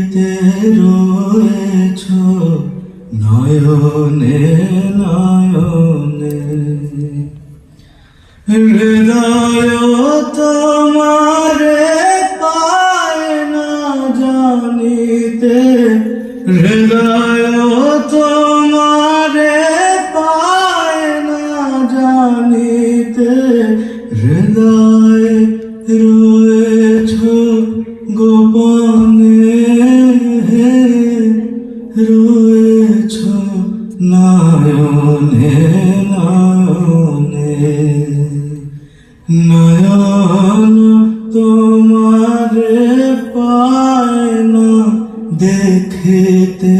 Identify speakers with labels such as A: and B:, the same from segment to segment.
A: দেখেতে রয়েছ নয়নে নয়নে, হৃদয় তোমারে পায় না জানিতে, হৃদয় তোমারে পায় না জানিতে, হৃদয় রয়েছ গোপনে, রয়েছ নয়নে নয়নে, নয়ন তোমারে পায় না দেখিতে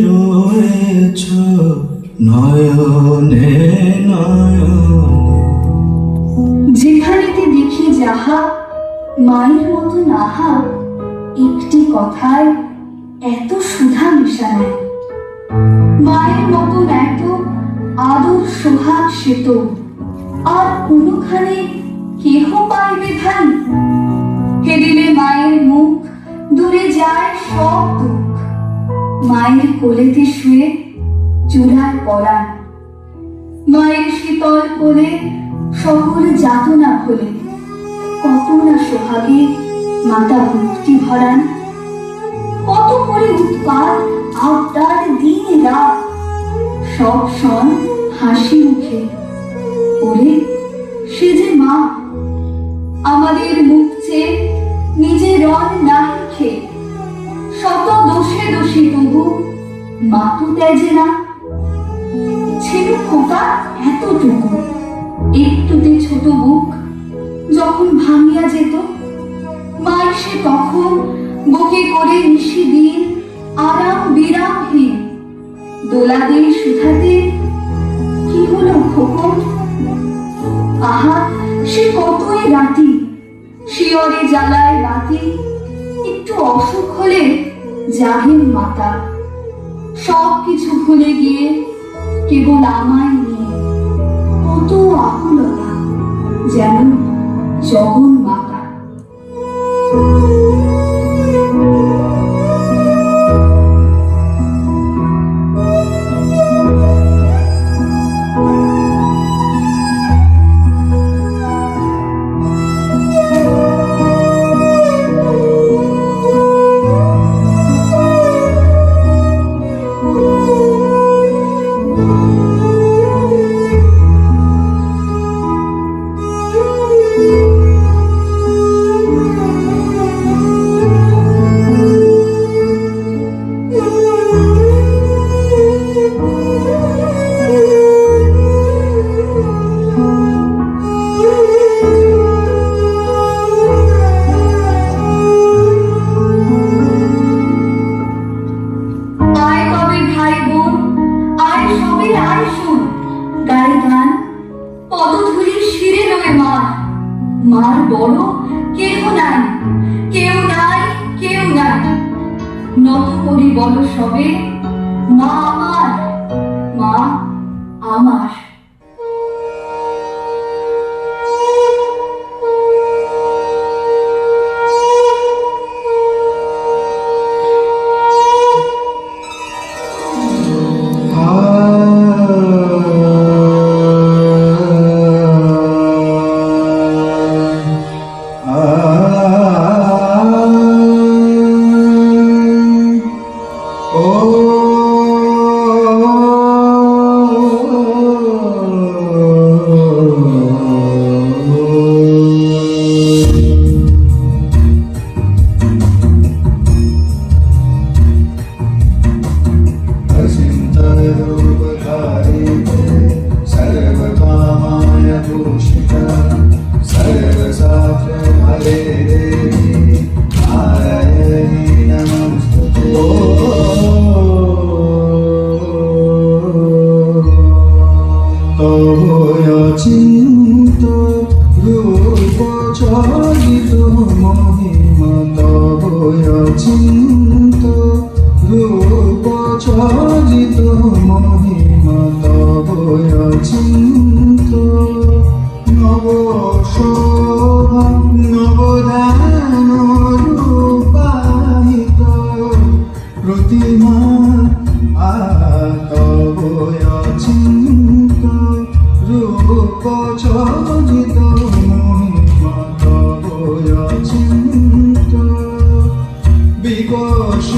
A: রয়েছ নয়নে নয়নে।
B: যেখানেতে দেখি যাহা মায়ের মতো নাহা, একটি কথায় এত সুধা মিশায়, মায়ের মতন এত আদর সোহাগ সেত আর কোনোখানে কেহ পাইবে ধান। হেরিলে মায়ের মুখ দূরে যায় সব দুঃখ, মায়ের কোলেতে শুয়ে চুলায় পড়ান, মায়ের শীতল কোলে সকল যাতনা ভোলে, কত না সোহাগে মাতা মুক্তি ভরান। কত করে উৎপাত আবদার দিন রাত, সব সন হাসি মুখে, ওরে সে যে মা। আমাদের মুখ চেয়ে নিজে রন নাহি খে, শত দোষে দোষী তবু মাতু ত্যাজে না। ছিল খোকা এতটুকু, একটুতে ছোট বুক যখন ভাঙিয়া যেত, মা এসে তখন বুকে করে নিশি দিন আরাম বিরামহীন দোলা দিয়ে শুধাতে, কি হলো খোকন? আহা সে কতই রাতি, শিয়রে জ্বালায় বাতি, একটু অসুখ হলে জাগেন মাতা, সব কিছু ভুলে গিয়ে কেবল আমায় নিয়ে, কত আকুলতা যেন জগন মাতা। মার বড় কেহ নাই, কেউ নাই, কেউ নাই, নত করি বল সবে, মা আমার, মা আমার।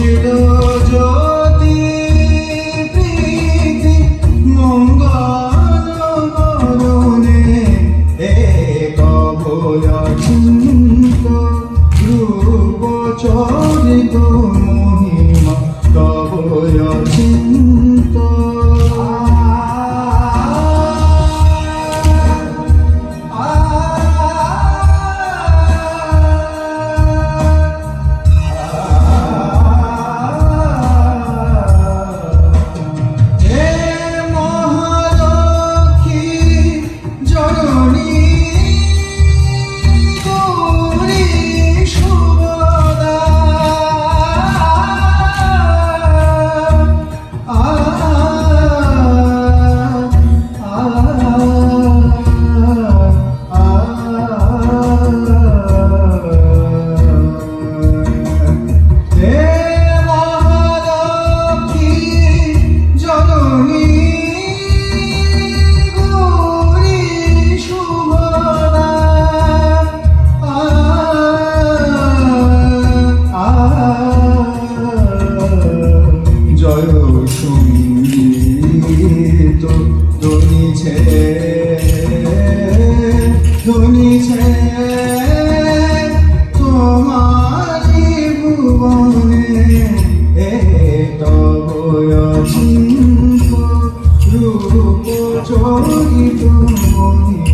A: ছিল যদি প্রীতি মঙ্গল করণে এক অভয়চিন্ত রূপ চরিত মহিমা তবয়চিন্ত জয় সঙ্গীত ধ্বনিছে তোমারি ভুবনে তবয়চিন্ত রূপ চরিত মহিমা